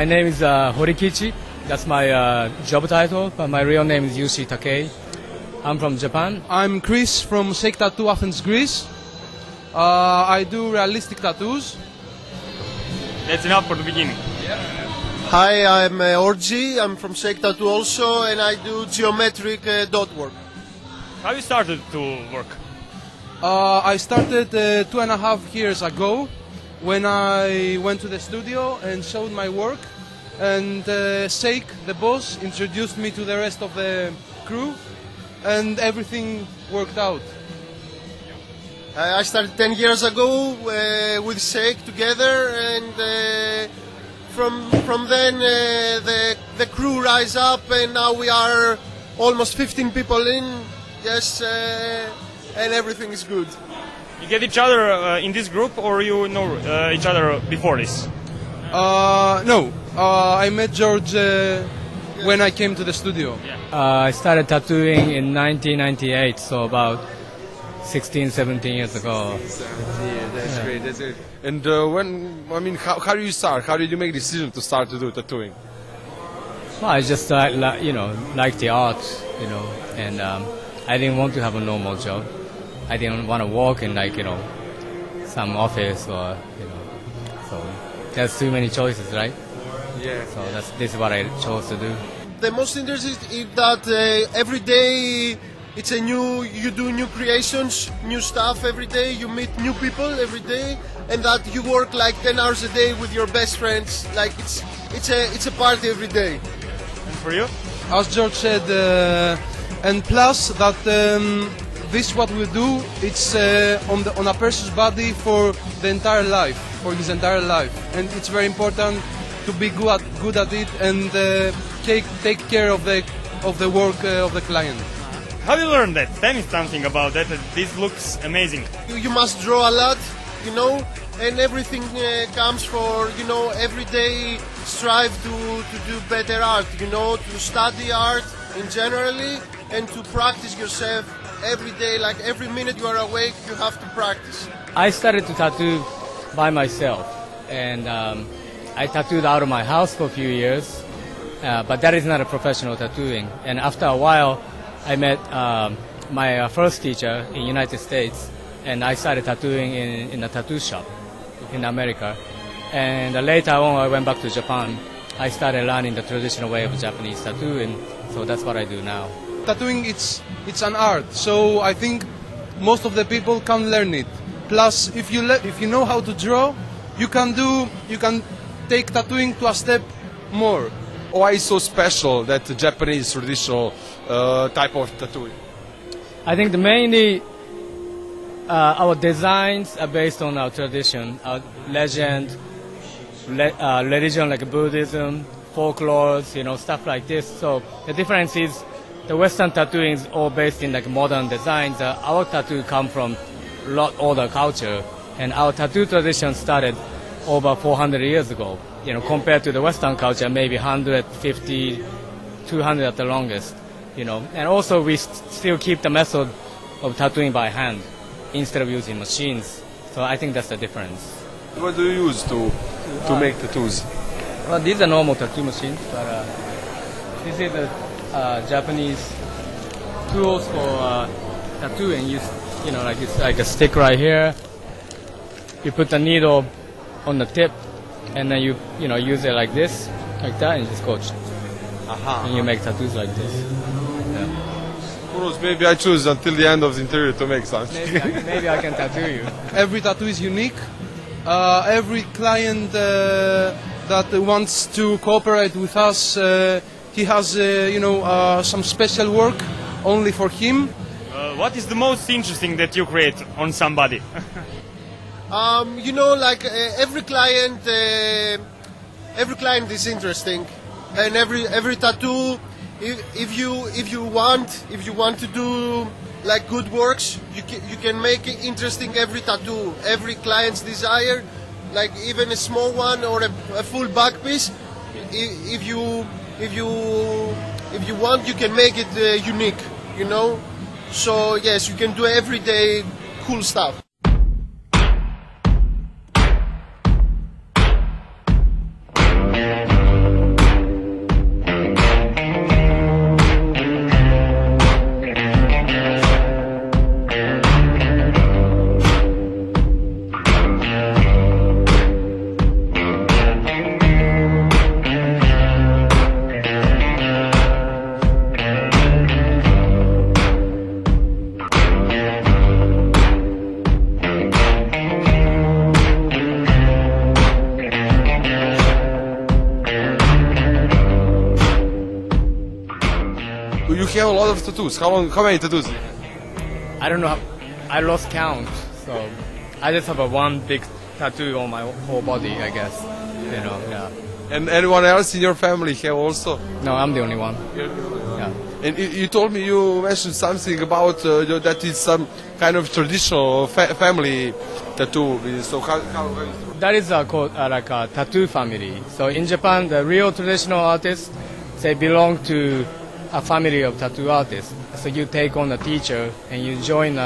name is Horikichi. That's my job title, but my real name is Yushi Takei. I'm from Japan. I'm Chris from Shake Tattoo, Athens, Greece. I do realistic tattoos. That's enough for the beginning. Hi, I'm Orji. I'm from Shake Tattoo also, and I do geometric dot work. How you started to work? I started 2.5 years ago when I went to the studio and showed my work, and Shake, the boss, introduced me to the rest of the crew, and everything worked out. I started 10 years ago with Shake together, and from then the crew rise up, and now we are almost 15 people in. Yes, and everything is good. You get each other in this group, or you know each other before this? No, I met George when I came to the studio. I started tattooing in 1998, so about 16, 17 years ago. That's great. That's great. And how do you start? How did you make the decision to start to do tattooing? Well, I just like the art, and I didn't want to have a normal job. I didn't want to work in some office or so there's too many choices, right? Yeah. So this is what I chose to do. The most interesting is that every day you do new creations, new stuff every day. You meet new people every day, and that you work like 10 hours a day with your best friends. Like it's a party every day. And for you? As George said, and plus that this what we do, it's on a person's body for the entire life, for his entire life, and it's very important to be good at it and take care of the work of the client. How do you learn that? Tell me something about that. This looks amazing. You must draw a lot, and everything comes for, every day strive to do better art, to study art in generally and to practice yourself every day. Like every minute you are awake, you have to practice. I started to tattoo by myself, and I tattooed out of my house for a few years, but that is not a professional tattooing. And after a while, I met my first teacher in the United States, and I started tattooing in a tattoo shop in America. And later on, I went back to Japan. I started learning the traditional way of Japanese tattooing, so that's what I do now. Tattooing, it's an art, so I think most of the people can learn it. Plus, if you know how to draw, you can take tattooing to a step more. Why is so special that the Japanese traditional type of tattooing? I think mainly our designs are based on our tradition, our legend, religion like Buddhism, folklore, stuff like this. So the difference is the Western tattooing is all based in modern designs. Our tattoo come from a lot older culture, and our tattoo tradition started over 400 years ago. Compared to the Western culture, maybe 150, 200 at the longest. And also we still keep the method of tattooing by hand instead of using machines. So I think that's the difference. What do you use to make tattoos? Well, these are normal tattoo machines, but this is the Japanese tools for tattooing. It's like a stick right here. You put the needle on the tip, and then you use it like this, like that, and just go. And you make tattoos like this. Yeah. Who knows, maybe I choose until the end of the interview to make something. Maybe I can tattoo you. Every tattoo is unique. Every client that wants to cooperate with us, he has some special work only for him. What is the most interesting that you create on somebody? Every client is interesting, and every tattoo. If you want to do good works, you can make it interesting every tattoo, every client's desire, like even a small one or a full back piece. If you want, you can make it unique. So yes, you can do everyday cool stuff. You have a lot of tattoos. How many tattoos? I don't know. I lost count, so I just have a one big tattoo on my whole body, I guess. You know, yeah. And anyone else in your family have also? No, I'm the only one. Yeah. And you told me, you mentioned something about that it's some kind of traditional family tattoo. So how is it? That is called like a tattoo family. So in Japan, the real traditional artists, they belong to a family of tattoo artists. So you take on a teacher and you join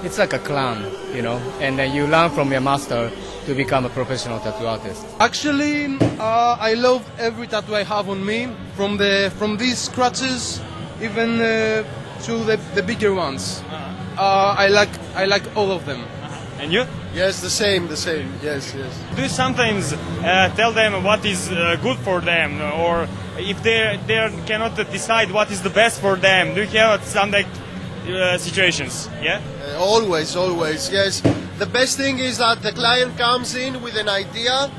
it's like a clan, you know, and then you learn from your master to become a professional tattoo artist. Actually, I love every tattoo I have on me, from these scratches, even to the bigger ones. I like all of them. And you? Yes, the same. Yes. Do you sometimes tell them what is good for them, or if they cannot decide what is the best for them? Do you have some like situations? Yeah. Always, yes. The best thing is that the client comes in with an idea,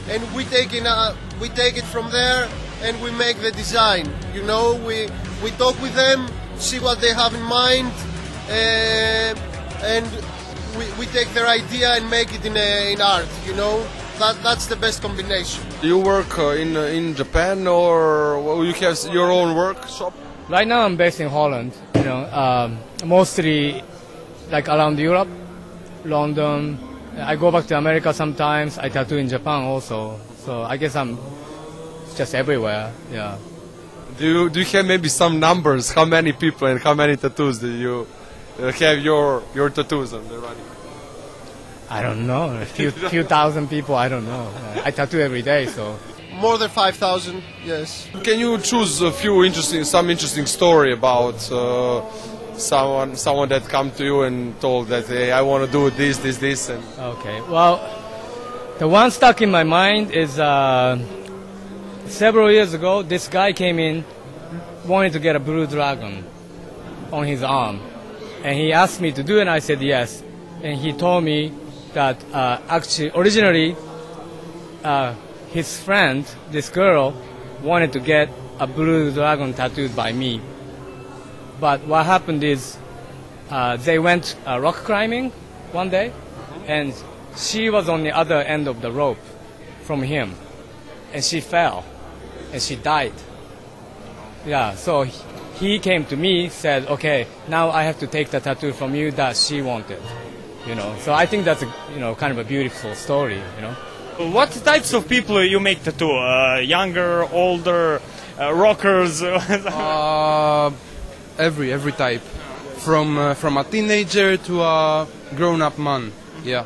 and we take it from there, and we make the design. You know, we talk with them, see what they have in mind, and we take their idea and make it in art. You know, that's the best combination. Do you work in Japan, or you have your own workshop? Right now I'm based in Holland, you know, mostly like around Europe, London. I go back to America sometimes. I tattoo in Japan also. So I guess I'm just everywhere, yeah. Do you have maybe some numbers? How many people and how many tattoos do you have your tattoos on the body? I don't know, a few thousand people, I don't know. I tattoo every day, so. More than 5,000, yes. Can you choose some interesting story about someone that come to you and told that, hey, I want to do this, and... Okay, well, the one stuck in my mind is several years ago, this guy came in, wanted to get a blue dragon on his arm. And he asked me to do it, and I said yes. And he told me that actually, originally, his friend, this girl, wanted to get a blue dragon tattooed by me. But what happened is they went rock climbing one day, and she was on the other end of the rope from him, and she fell, and she died. Yeah, so he came to me, said, okay, now I have to take the tattoo from you that she wanted. You know, so I think that's kind of a beautiful story, you know. What types of people you make tattoo? Younger, older, rockers? Every type, from a teenager to a grown-up man. Yeah.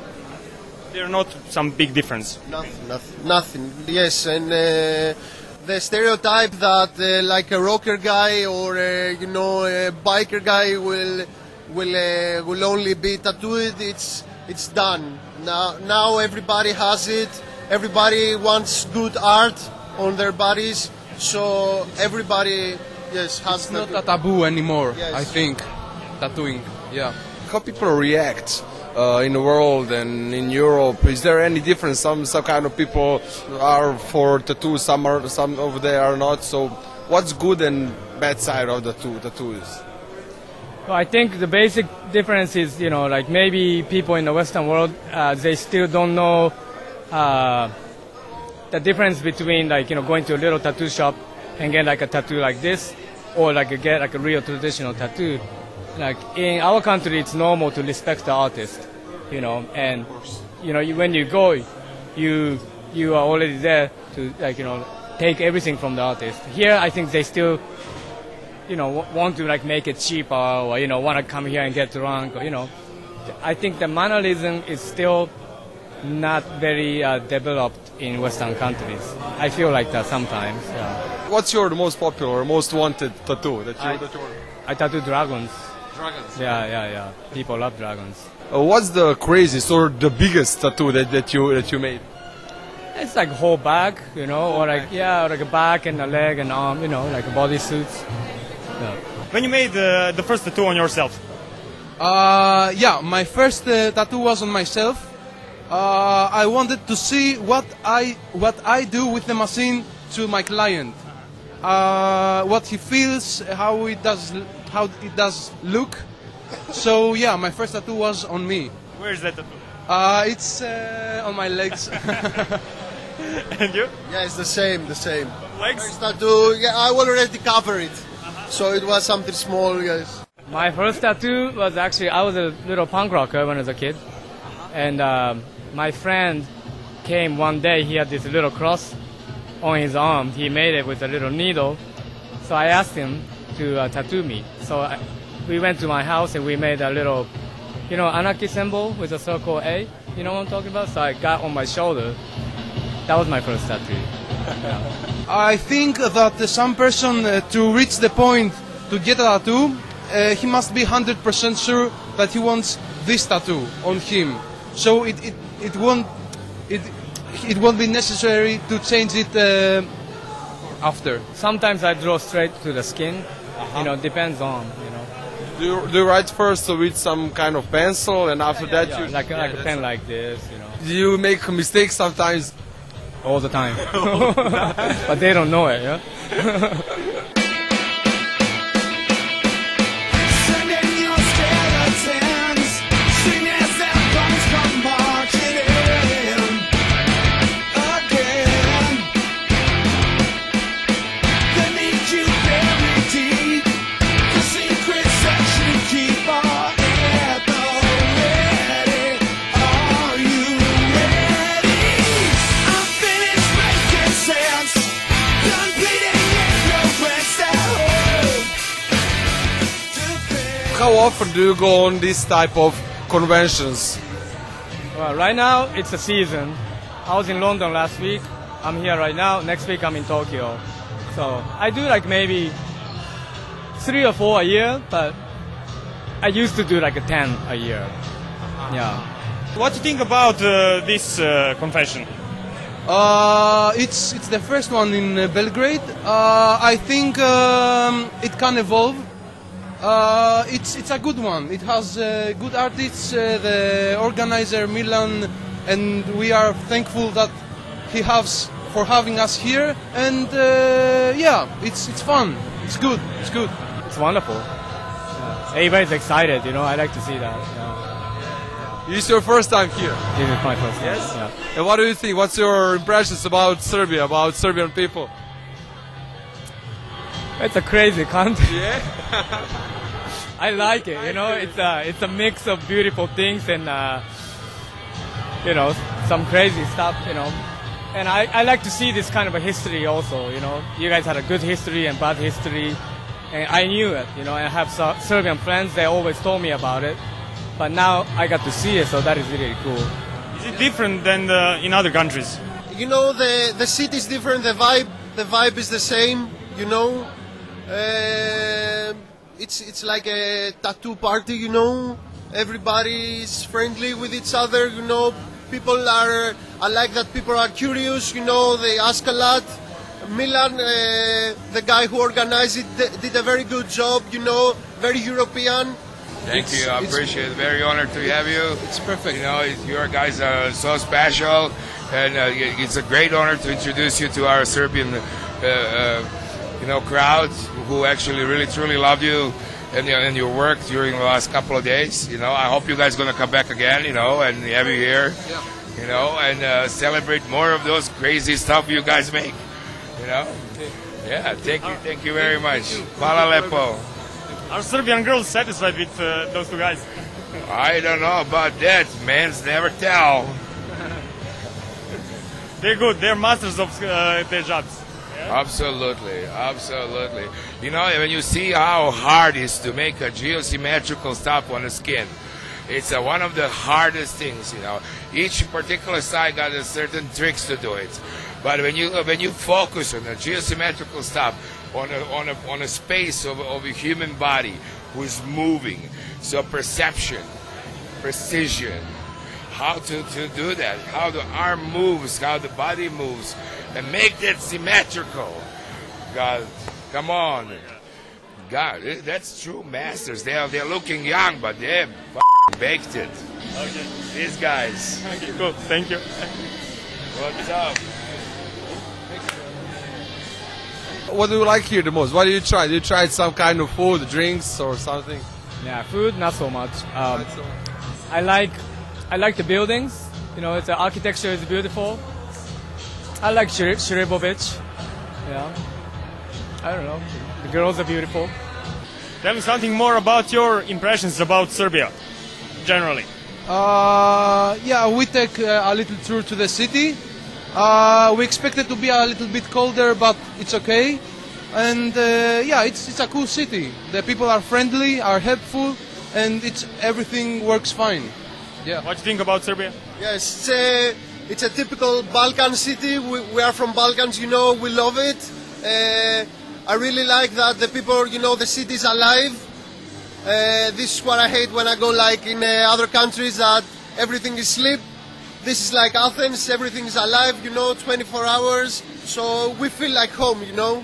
There's not some big difference. Nothing. Yes, and the stereotype that like a rocker guy or a biker guy will only be tattooed. It's done. Now everybody has it. Everybody wants good art on their bodies. So everybody, yes, has. It's not a taboo anymore. Yes. I think tattooing. Yeah. How people react in the world and in Europe? Is there any difference? Some kind of people are for tattoos, some over there are not. So what's good and bad side of the tattoos? Well, I think the basic difference is, like maybe people in the Western world, they still don't know the difference between going to a little tattoo shop and get like a tattoo like this, or get like a real traditional tattoo. Like in our country, it's normal to respect the artist, and when you go, you are already there to take everything from the artist. Here, I think they still want to make it cheaper, or want to come here and get drunk, I think the mannerism is still not very developed in Western countries. I feel like that sometimes. Yeah. What's your most popular, most wanted tattoo that you I tattoo dragons. Dragons. Yeah. People love dragons. What's the craziest or the biggest tattoo that you made? It's like whole back, or like a back and a leg and arm, like bodysuits. Yeah. When you made the first tattoo on yourself? My first tattoo was on myself. I wanted to see what I do with the machine to my client. what he feels, how it does look. So yeah, my first tattoo was on me. Where's that tattoo? It's on my legs. And you? Yeah, it's the same. Legs? First tattoo, yeah, I already covered it. So it was something small, yes. My first tattoo was actually, I was a little punk rocker when I was a kid. And my friend came one day, he had this little cross on his arm. He made it with a little needle. So I asked him to tattoo me. So we went to my house and we made a little, anarchy symbol with a circle A. You know what I'm talking about? So I got on my shoulder. That was my first tattoo. I think that some person to reach the point to get a tattoo, he must be 100% sure that he wants this tattoo on him. So it won't be necessary to change it after. Sometimes I draw straight to the skin. Depends on. Do you write first with some kind of pencil, and after that Yeah, you like a pen like this. Do you make mistakes sometimes? All the time. But they don't know it, yeah? How often do you go on this type of conventions? Well, right now, it's a season. I was in London last week. I'm here right now. Next week, I'm in Tokyo. So I do like maybe 3 or 4 a year, but I used to do like a 10 a year. Yeah. What do you think about this convention? It's the first one in Belgrade. I think it can evolve. It's a good one. It has good artists. The organizer Milan, and we are thankful that he has for having us here. And yeah, it's fun. It's good. It's good. It's wonderful. Yeah. Everybody's excited, I like to see that. Yeah. It's your first time here. This is my first time. Yes? Yeah. And what do you think? What's your impressions about Serbia, about Serbian people? It's a crazy country. Yeah? I like it, it's a mix of beautiful things and some crazy stuff, And I like to see this kind of a history also, You guys had a good history and bad history, and I knew it, I have Serbian friends, they always told me about it, but now I got to see it, so that is really cool. Is it different than in other countries? The city is different, the vibe is the same, It's like a tattoo party, Everybody is friendly with each other, People I like that people are curious, They ask a lot. Milan, the guy who organized it, did a very good job, Very European. Thank you, I appreciate it. Very honored to have you. It's perfect. Your guys are so special, and it's a great honor to introduce you to our Serbian crowd who actually really truly love you and your work during the last couple of days. I hope you guys are going to come back again, and have you here, and celebrate more of those crazy stuff you guys make, Yeah, thank you very much. Hvala lepo. Are Serbian girls satisfied with those two guys? I don't know about that. Men's never tell. They're good. They're masters of their jobs. Absolutely. When you see how hard it is to make a geosymmetrical stuff on the skin, it's one of the hardest things. Each particular side got a certain tricks to do it. But when you focus on the geosymmetrical stuff on a space of a human body who is moving, so perception, precision, how to do that, how the arm moves, how the body moves, and make that symmetrical. God, come on. God, that's true masters. They're looking young, but they baked it. Okay. These guys. Cool. Thank you. What's up? What do you like here the most? What do you try? Do you try some kind of food, drinks, or something? Yeah, food not so much. So- I like the buildings. You know, the architecture is beautiful. I like Shiribovich. Yeah. I don't know. The girls are beautiful. Tell me something more about your impressions about Serbia, generally. Yeah, we take a little tour to the city. We expect it to be a little bit colder, but it's okay. And yeah, it's a cool city. The people are friendly, are helpful, and everything works fine. Yeah. What do you think about Serbia? Yes, it's a typical Balkan city. We are from Balkans, you know, we love it. I really like that the people, you know, the city is alive. This is what I hate when I go like in other countries that everything is sleep. This is like Athens, everything is alive, you know, 24 hours. So we feel like home, you know.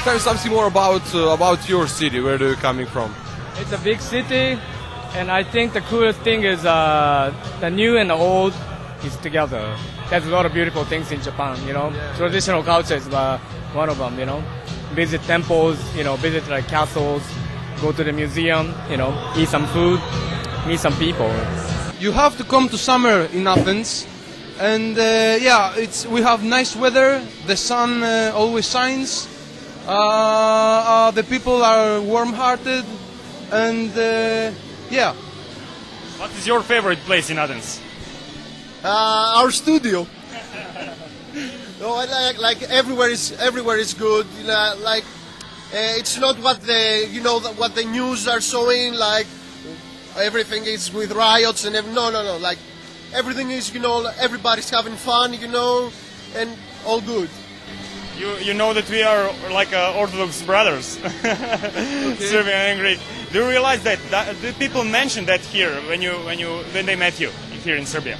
Tell me something more about your city. Where are you coming from? It's a big city, and I think the coolest thing is the new and the old is together. There's a lot of beautiful things in Japan, you know. Traditional culture is one of them, you know. Visit temples, you know, visit like castles, go to the museum, you know, eat some food, meet some people. You have to come to summer in Athens, and yeah, we have nice weather. The sun always shines. The people are warm-hearted, and yeah. What is your favorite place in Athens? Our studio. No, I like everywhere is good. You know, like it's not what what the news are showing. Like everything is with riots and no. Like everything is, you know, everybody's having fun, you know, and all good. You know that we are like Orthodox brothers, Serbian and Greek. Do you realize that the people mentioned that here when they met you here in Serbia?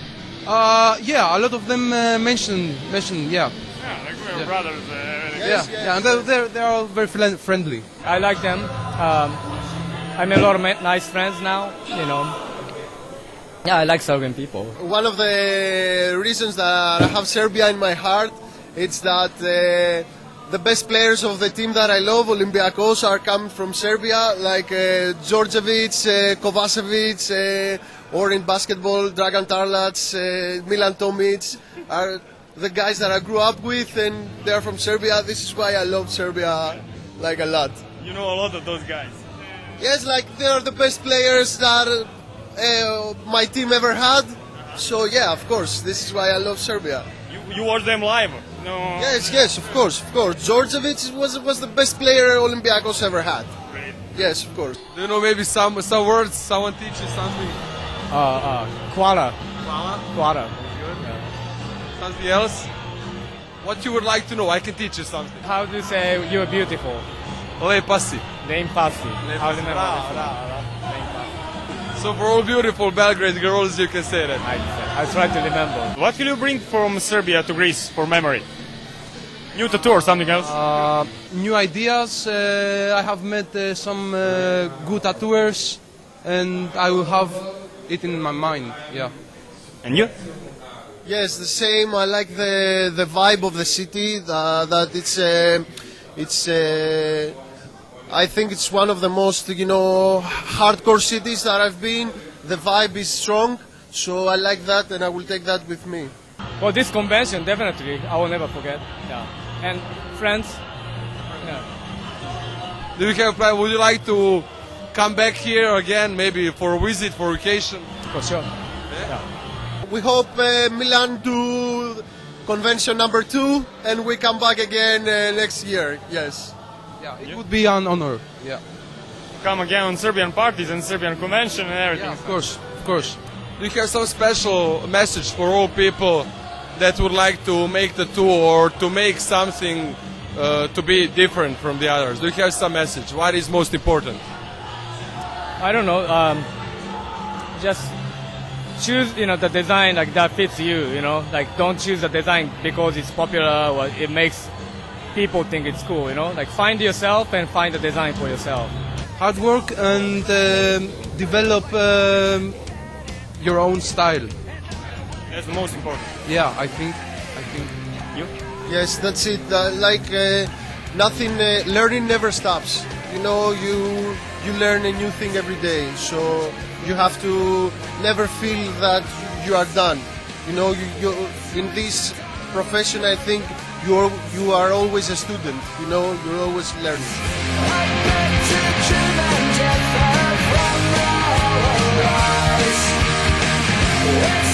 Yeah, a lot of them mention, yeah. Yeah, like we are brothers. Yes, Yeah, and they're all very friendly. I like them. I made a lot of nice friends now, you know. Yeah, I like Serbian people. One of the reasons that I have Serbia in my heart, it's that the best players of the team that I love, Olympiacos, are coming from Serbia, like Djordjevic, Kovacevic, or in basketball, Dragan Tarlac, Milan Tomic, are the guys that I grew up with, and they're from Serbia. This is why I love Serbia like a lot. You know a lot of those guys. Yes, like they're the best players that my team ever had. So yeah, of course, this is why I love Serbia. You watch them live? No. Yes, of course. Djordjevic was the best player Olympiacos ever had. Great. Yes, of course. Do you know maybe some words? Someone teach you something? Kuala. Hvala? Something else? What you would like to know? I can teach you something. How do you say you're beautiful? Lepa si. Name Pasi. I'll remember Bravo, this bravo, one. Name Pasi. So for all beautiful Belgrade girls, you can say that. I try to remember. What will you bring from Serbia to Greece for memory? New tattoo or something else? New ideas. I have met some good tattooers, and I will have it in my mind. Yeah. And you? Yes, the same. I like the vibe of the city. That it's I think it's one of the most, you know, hardcore cities that I've been. The vibe is strong, so I like that, and I will take that with me. Well, this convention, definitely, I will never forget. Yeah. And friends. Yeah. Do you have a plan? Would you like to come back here again, maybe for a visit, for vacation? For sure. We hope Milan do convention number 2, and we come back again next year. Yes. Yeah, it would be an honor. Yeah. Come again on Serbian parties and Serbian convention and everything. Yeah, of course. Do you have some special message for all people that would like to make tattoo or to make something to be different from the others? Do you have some message? What is most important? I don't know. Just choose, the design like that fits you. Like don't choose the design because it's popular or it makes people think it's cool. Like find yourself and find the design for yourself. Hard work and develop your own style. That's the most important. Yeah, I think. You? Yes, that's it. Nothing. Learning never stops. You learn a new thing every day. So you have to never feel that you are done. You in this profession, I think you are always a student. You're always learning. From the